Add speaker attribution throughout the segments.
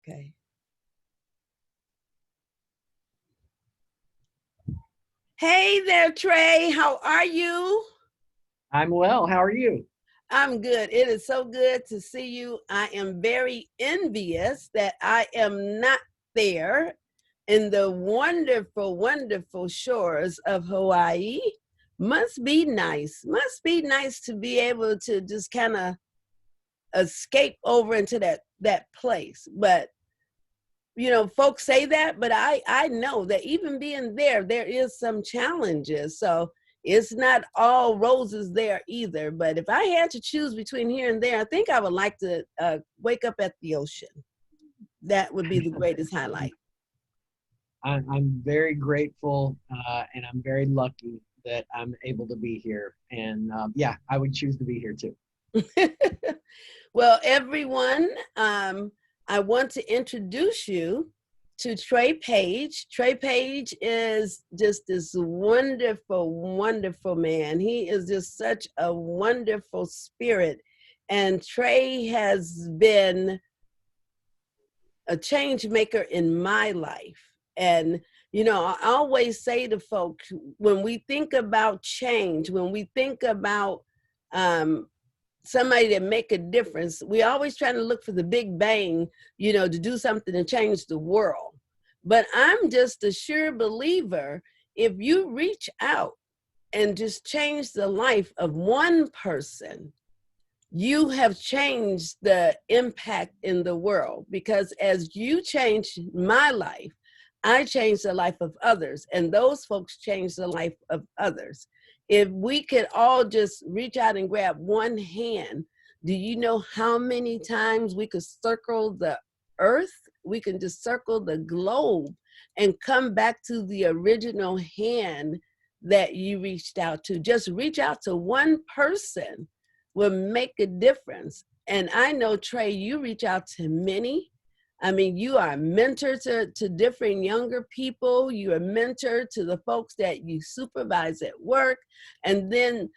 Speaker 1: Okay. Hey there, Trey. How are you?
Speaker 2: I'm well. How are you?
Speaker 1: I'm good. It is so good to see you. I am very envious that I am not there in the wonderful, wonderful shores of Hawaii. Must be nice. Must be nice to be able to just kind of escape over into that place. But folks say that, but I know that even being there is some challenges. So it's not all roses there either. But if I had to choose between here and there, I think I would like to wake up at the ocean. That would be the greatest highlight.
Speaker 2: I'm very grateful and I'm very lucky that I'm able to be here. And yeah, I would choose to be here too.
Speaker 1: Well, everyone, I want to introduce you to Trey Paige. Trey Paige is just this wonderful, wonderful man. He is just such a wonderful spirit. And Trey has been a change maker in my life. And, I always say to folks, when we think about change, when we think about somebody that make a difference, we always trying to look for the big bang, to do something to change the world. But I'm just a sure believer, if you reach out and just change the life of one person, you have changed the impact in the world. Because as you changed my life, I changed the life of others, and those folks changed the life of others. If we could all just reach out and grab one hand, do you know how many times we could circle the earth? We can just circle the globe and come back to the original hand that you reached out to. Just reach out to one person will make a difference. And I know, Trey, you reach out to many. I mean, you are a mentor to different younger people. You're a mentor to the folks that you supervise at work. And then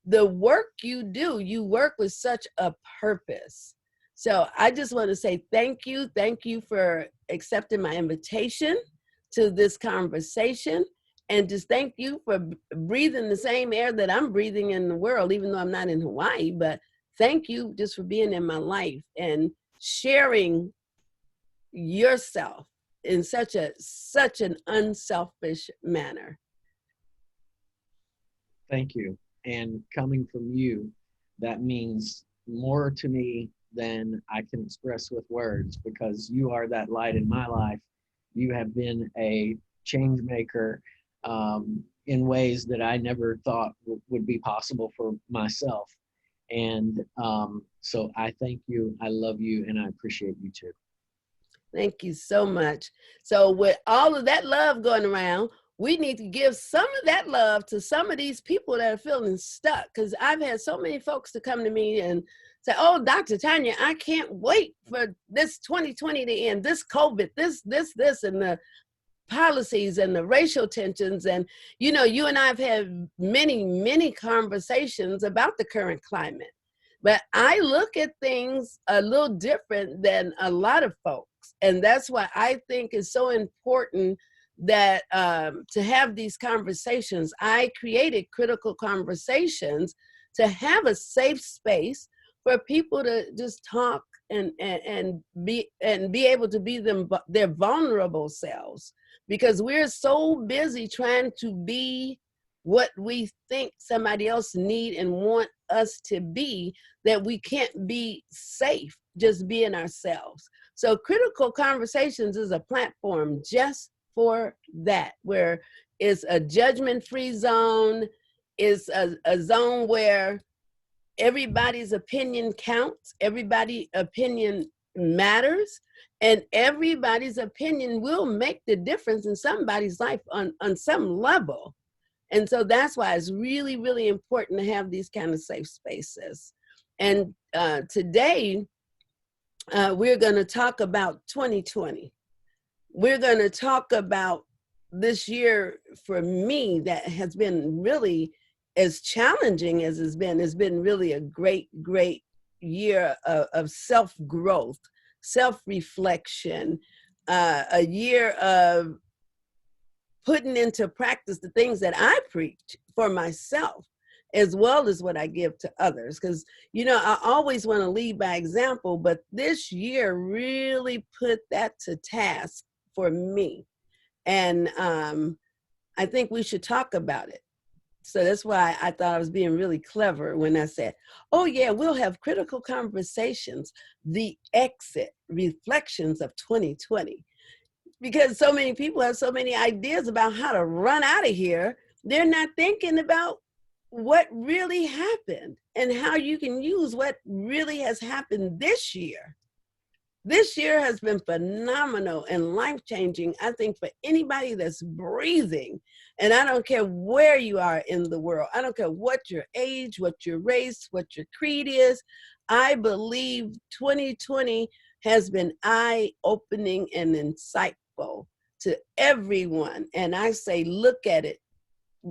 Speaker 1: the work you do, you work with such a purpose. So I just want to say thank you. Thank you for accepting my invitation to this conversation. And just thank you for breathing the same air that I'm breathing in the world, even though I'm not in Hawaii. But thank you just for being in my life and sharing yourself in such an unselfish manner.
Speaker 2: Thank you. And coming from you, that means more to me than I can express with words, because you are that light in my life. You have been a change maker in ways that I never thought would be possible for myself. And so I thank you, I love you, and I appreciate you too.
Speaker 1: Thank you so much. So with all of that love going around, we need to give some of that love to some of these people that are feeling stuck. Because I've had so many folks to come to me and say, oh, Dr. Tanya, I can't wait for this 2020 to end, this COVID, this, and the policies and the racial tensions. And, you and I have had many, many conversations about the current climate. But I look at things a little different than a lot of folks. And that's why I think it's so important that to have these conversations. I created Critical Conversations to have a safe space for people to just talk and be able to be their vulnerable selves, because we're so busy trying to be what we think somebody else need and want us to be, that we can't be safe just being ourselves. So Critical Conversations is a platform just for that, where it's a judgment-free zone. It's a zone where everybody's opinion counts, everybody's opinion matters, and everybody's opinion will make the difference in somebody's life on some level. And so that's why it's really, really important to have these kind of safe spaces. And today, we're going to talk about 2020. We're going to talk about this year for me that has been really as challenging as it's been really a great, great year of self-growth, self-reflection, a year of putting into practice the things that I preach for myself, as well as what I give to others. Because, you know, I always want to lead by example, but this year really put that to task for me. And I think we should talk about it. So that's why I thought I was being really clever when I said, oh, yeah, we'll have critical conversations, the exit reflections of 2020. Because so many people have so many ideas about how to run out of here. They're not thinking about what really happened and how you can use what really has happened this year. This year has been phenomenal and life-changing, I think, for anybody that's breathing. And I don't care where you are in the world. I don't care what your age, what your race, what your creed is. I believe 2020 has been eye-opening and insightful to everyone. And I say, look at it,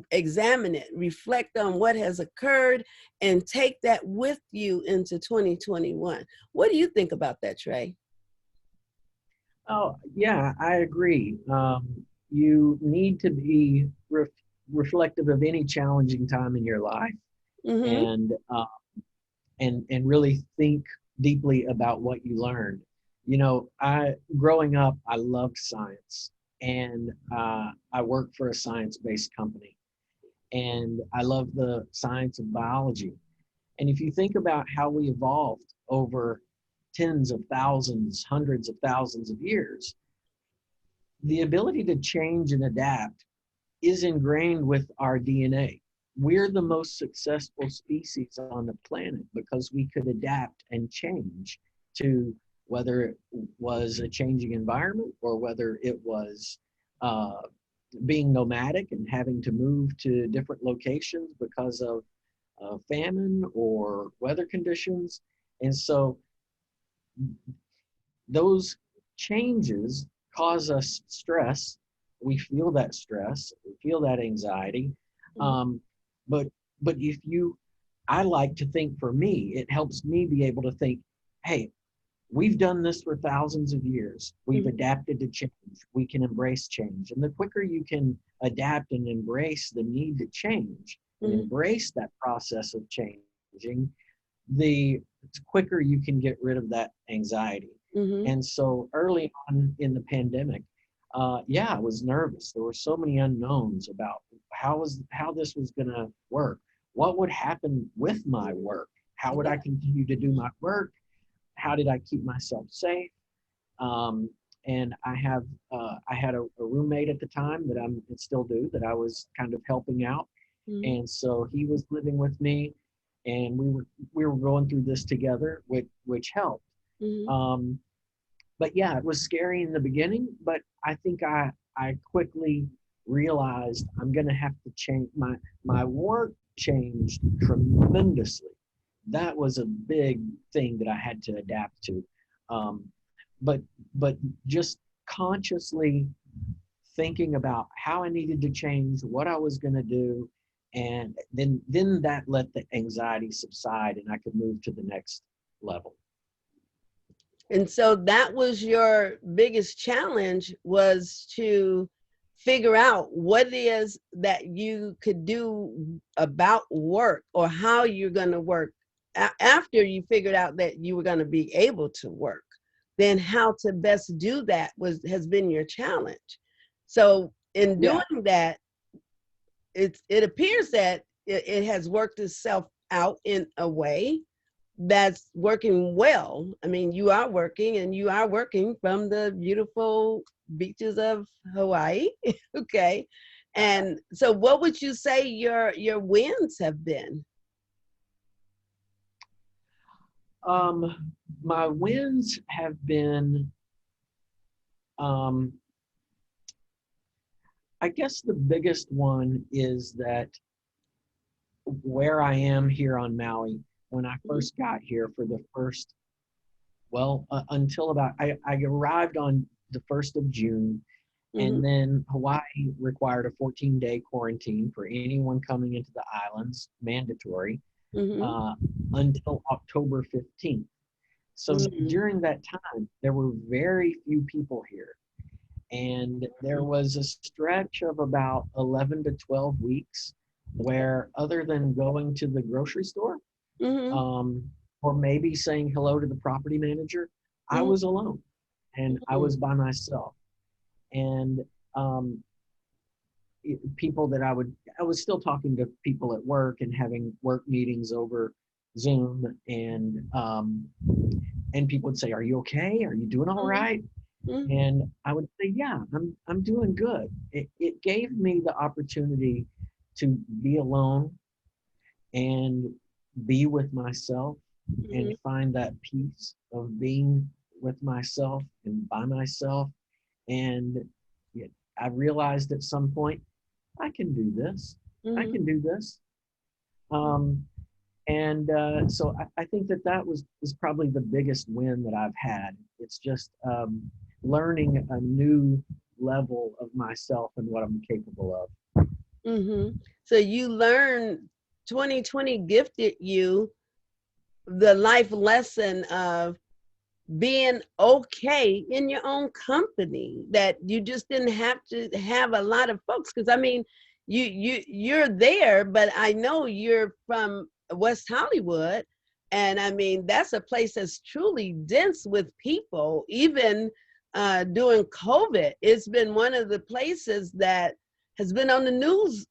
Speaker 1: examine it, reflect on what has occurred, and take that with you into 2021. What do you think about that, Trey?
Speaker 2: Oh, yeah, I agree. You need to be reflective of any challenging time in your life,
Speaker 1: Mm-hmm.
Speaker 2: and and really think deeply about what you learned. You know, I growing up, I loved science, and I worked for a science-based company, and I love the science of biology. And if you think about how we evolved over tens of thousands, hundreds of thousands of years, the ability to change and adapt is ingrained with our DNA. We're the most successful species on the planet because we could adapt and change to whether it was a changing environment or whether it was uh, being nomadic and having to move to different locations because of famine or weather conditions. And so those changes cause us stress. We feel that stress, we feel that anxiety. Um, but but if you, I like to think, for me, it helps me be able to think, hey, we've done this for thousands of years. We've
Speaker 1: Mm-hmm.
Speaker 2: adapted to change. We can embrace change. And the quicker you can adapt and embrace the need to change and
Speaker 1: Mm-hmm.
Speaker 2: embrace that process of changing, the quicker you can get rid of that anxiety.
Speaker 1: Mm-hmm.
Speaker 2: And so early on in the pandemic, yeah, I was nervous. There were so many unknowns about how this was going to work. What would happen with my work? How would I
Speaker 1: Yeah.
Speaker 2: continue to do my work? How did I keep myself safe? Um, and I had a roommate at the time that I'm still do that I was kind of helping out,
Speaker 1: Mm-hmm.
Speaker 2: and so he was living with me, and we were going through this together, which helped.
Speaker 1: Mm-hmm.
Speaker 2: Um, but yeah, it was scary in the beginning, but I think I quickly realized I'm going to have to change. My work changed tremendously. That was a big thing that I had to adapt to. Um, but but just consciously thinking about how I needed to change, what I was going to do, and then that let the anxiety subside, and I could move to the next level.
Speaker 1: And so that was your biggest challenge, was to figure out what it is that you could do about work, or how you're going to work after you figured out that you were going to be able to work. Then how to best do that has been your challenge. So in
Speaker 2: Yeah,
Speaker 1: doing that, it appears that it has worked itself out in a way that's working well. I mean, you are working, and you are working from the beautiful beaches of Hawaii. Okay. And so what would you say your wins have been?
Speaker 2: my wins have been, um, I guess the biggest one is that where I am here on Maui, when I
Speaker 1: Mhm.
Speaker 2: first got here for the first, well, until about, I arrived on the 1st of June,
Speaker 1: Mhm.
Speaker 2: and then Hawaii required a 14-day quarantine for anyone coming into the islands, mandatory,
Speaker 1: Mhm.
Speaker 2: uh, until October 15th. So during that time, there were very few people here. And there was a stretch of about 11 to 12 weeks where, other than going to the grocery store, or maybe saying hello to the property manager, I was alone and I was by myself. And people that I was still talking to people at work and having work meetings over Zoom, and people would say, "Are you okay? Are you doing all right?" And I would say, "Yeah, I'm doing good." It gave me the opportunity to be alone and be with myself and find that peace of being with myself and by myself. And I realized at some point, I can do this. I can do this. So I think that is probably the biggest win that I've had. It's just learning a new level of myself and what I'm capable of.
Speaker 1: So you learned, 2020 gifted you the life lesson of being okay in your own company, that you just didn't have to have a lot of folks. Because I mean, you're there, but I know you're from West Hollywood, and I mean, that's a place that's truly dense with people. Even during COVID, it's been one of the places that has been on the news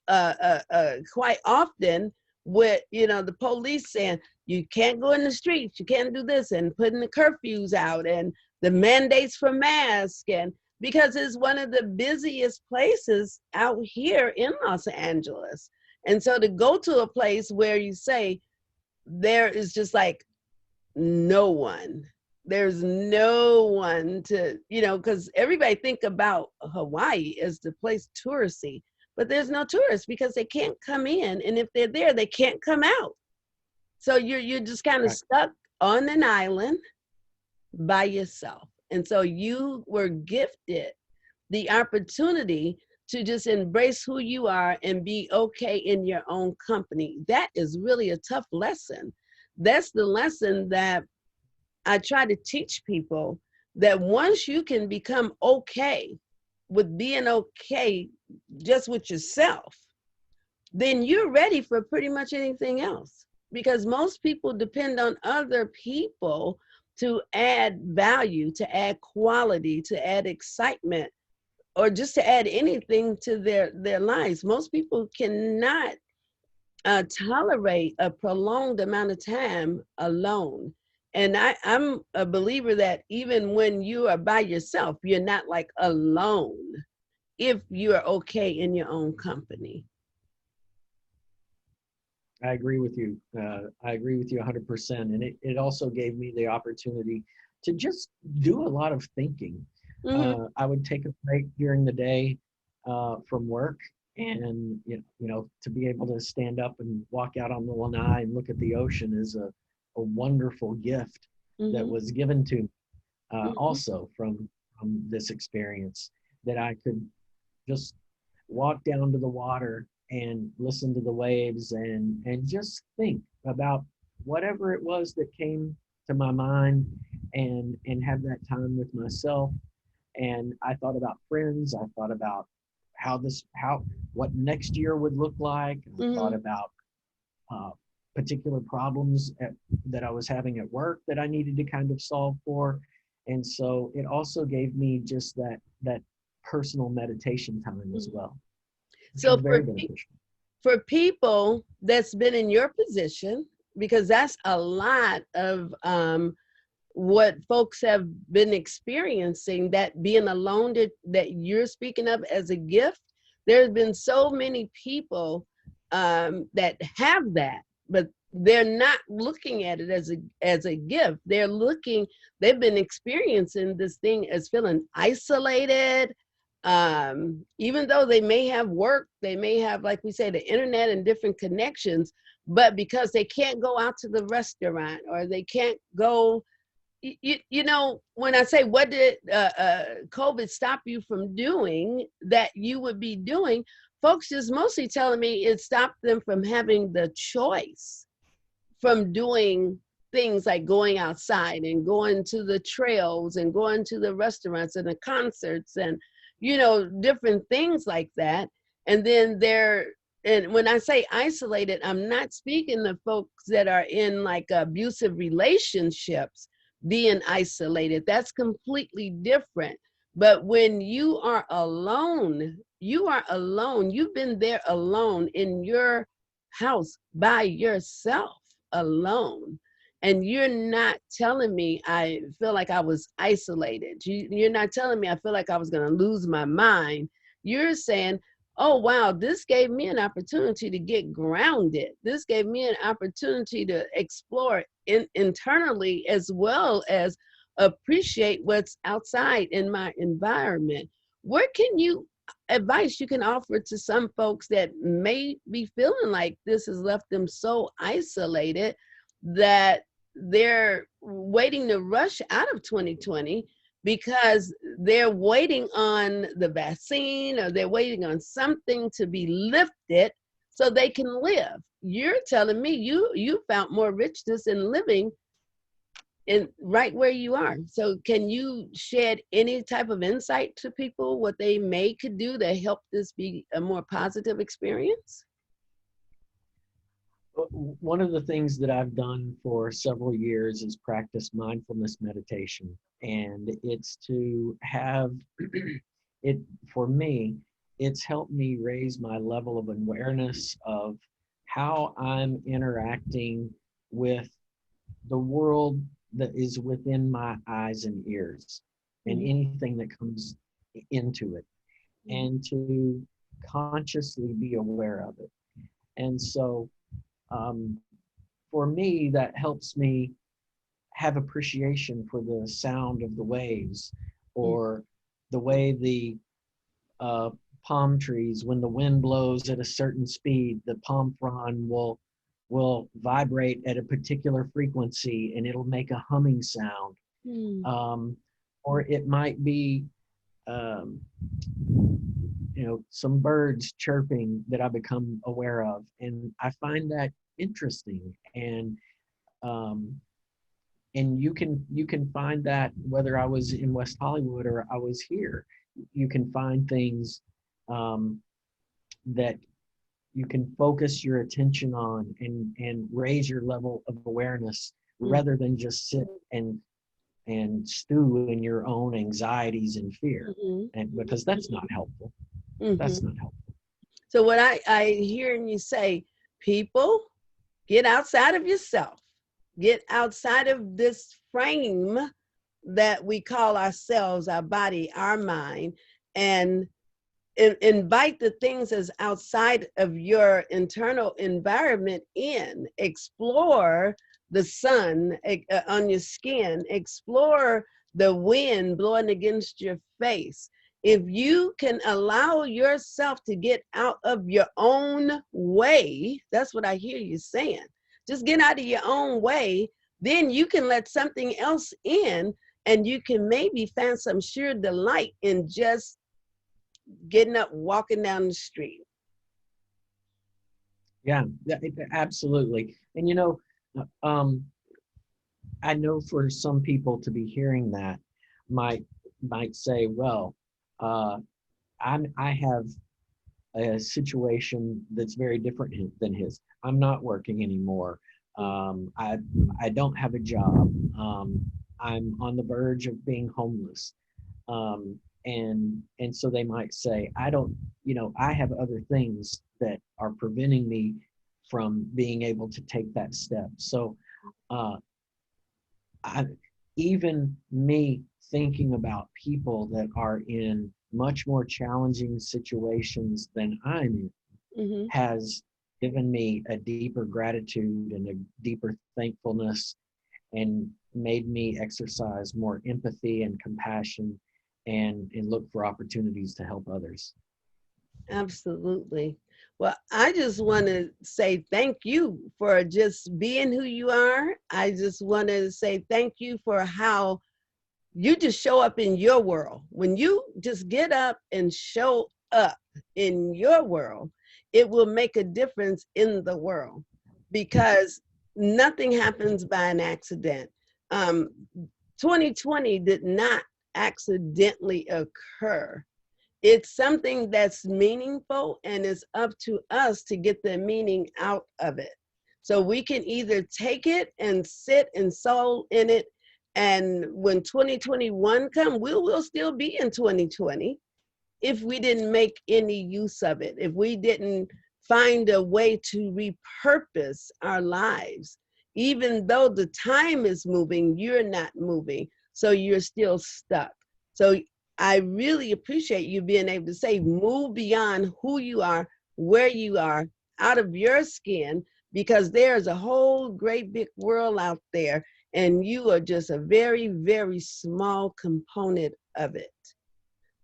Speaker 1: quite often, with the police saying you can't go in the streets, you can't do this, and putting the curfews out and the mandates for masks, and because it's one of the busiest places out here in Los Angeles. And so to go to a place where you say there is just like no one, there's no one to, because everybody think about Hawaii as the place touristy, but there's no tourists because they can't come in, and if they're there, they can't come out. So you're just kind of stuck on an island by yourself. And so you were gifted the opportunity to just embrace who you are and be okay in your own company. That is really a tough lesson. That's the lesson that I try to teach people, that once you can become okay with being okay just with yourself, then you're ready for pretty much anything else. Because most people depend on other people to add value, to add quality, to add excitement, or just to add anything to their lives. Most people cannot tolerate a prolonged amount of time alone. And I'm a believer that even when you are by yourself, you're not like alone if you are okay in your own company.
Speaker 2: I agree with you. I agree with you 100%. And it also gave me the opportunity to just do a lot of thinking. I would take a break during the day from work, and to be able to stand up and walk out on the lanai and look at the ocean is a wonderful gift that was given to me also from this experience, that I could just walk down to the water and listen to the waves and just think about whatever it was that came to my mind, and have that time with myself. And I thought about friends. I thought about what next year would look like. I thought about particular problems that I was having at work that I needed to kind of solve for. And so it also gave me just that personal meditation time as well.
Speaker 1: So for people that's been in your position, because that's a lot of what folks have been experiencing, that being alone that you're speaking of as a gift, there's been so many people that have that, but they're not looking at it as a gift. They've been experiencing this thing as feeling isolated. Even though they may have work, they may have, like we say, the internet and different connections, but because they can't go out to the restaurant, or they can't go, when I say, what did COVID stop you from doing that you would be doing, folks just mostly telling me it stopped them from having the choice, from doing things like going outside and going to the trails and going to the restaurants and the concerts and, different things like that. And then and when I say isolated, I'm not speaking of folks that are in like abusive relationships being isolated. That's completely different. But when you are alone, you are alone. You've been there alone in your house by yourself, alone. And you're not telling me I feel like I was isolated. You're not telling me I feel like I was going to lose my mind. You're saying, oh, wow, this gave me an opportunity to get grounded. This gave me an opportunity to explore internally as well as appreciate what's outside in my environment. What advice you can offer to some folks that may be feeling like this has left them so isolated that they're waiting to rush out of 2020 because they're waiting on the vaccine or they're waiting on something to be lifted so they can live? You're telling me you found more richness in living in right where you are. So can you shed any type of insight to people what they could do to help this be a more positive experience?
Speaker 2: One of the things that I've done for several years is practice mindfulness meditation. And it's to have it, for me, it's helped me raise my level of awareness of how I'm interacting with the world that is within my eyes and ears and anything that comes into it, and to consciously be aware of it. And so for me, that helps me have appreciation for the sound of the waves, or the way the palm trees, when the wind blows at a certain speed, the palm frond will vibrate at a particular frequency and it'll make a humming sound. Or it might be some birds chirping that I become aware of, and I find that interesting. And you can find that whether I was in West Hollywood or I was here. You can find things that you can focus your attention on and raise your level of awareness, rather than just sit and stew in your own anxieties and fear. And because that's not helpful. That's not helpful.
Speaker 1: So what I hear you say, people, get outside of yourself. Get outside of this frame that we call ourselves, our body, our mind, and invite the things that's outside of your internal environment in. Explore the sun on your skin. Explore the wind blowing against your face. If you can allow yourself to get out of your own way, that's what I hear you saying. Just get out of your own way, then you can let something else in, and you can maybe find some sheer delight in just getting up, walking down the street.
Speaker 2: Yeah, absolutely. And I know for some people to be hearing that might say, well, I have a situation that's very different than his. I'm not working anymore. I don't have a job. I'm on the verge of being homeless. And so they might say, I have other things that are preventing me from being able to take that step. So even me thinking about people that are in much more challenging situations than I'm in has given me a deeper gratitude and a deeper thankfulness, and made me exercise more empathy and compassion, and look for opportunities to help others.
Speaker 1: Absolutely. Well, I just want to say thank you for just being who you are. I just want to say thank you for how you just show up in your world. When you just get up and show up in your world, it will make a difference in the world. Because nothing happens by an accident. 2020 did not accidentally occur. It's something that's meaningful, and it's up to us to get the meaning out of it. So we can either take it and sit and soul in it, and when 2021 comes, we'll still be in 2020 if we didn't make any use of it, if we didn't find a way to repurpose our lives. Even though the time is moving, you're not moving, so you're still stuck. So I really appreciate you being able to say, move beyond who you are, where you are, out of your skin, because there's a whole great big world out there, and you are just a very, very small component of it.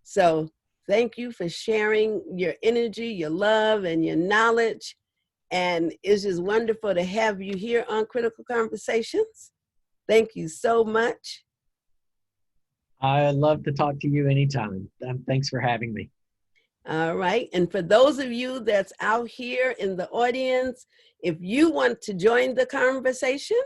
Speaker 1: So thank you for sharing your energy, your love, and your knowledge. And it's just wonderful to have you here on Critical Conversations. Thank you so much.
Speaker 2: I love to talk to you anytime. Thanks for having me.
Speaker 1: All right. And for those of you that's out here in the audience, if you want to join the conversation,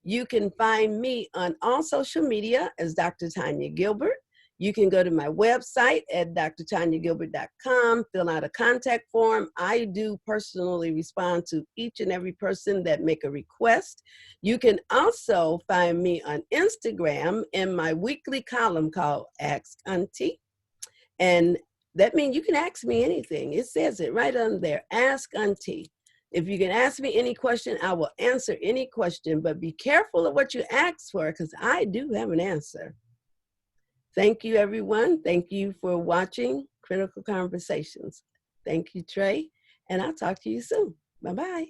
Speaker 1: you can find me on all social media as Dr. Tanya Gilbert. You can go to my website at drtanyagilbert.com, fill out a contact form. I do personally respond to each and every person that make a request. You can also find me on Instagram in my weekly column called Ask Auntie. And that means you can ask me anything. It says it right on there, Ask Auntie. If you can ask me any question, I will answer any question, but be careful of what you ask for, because I do have an answer. Thank you, everyone. Thank you for watching Critical Conversations. Thank you, Trey, and I'll talk to you soon. Bye-bye.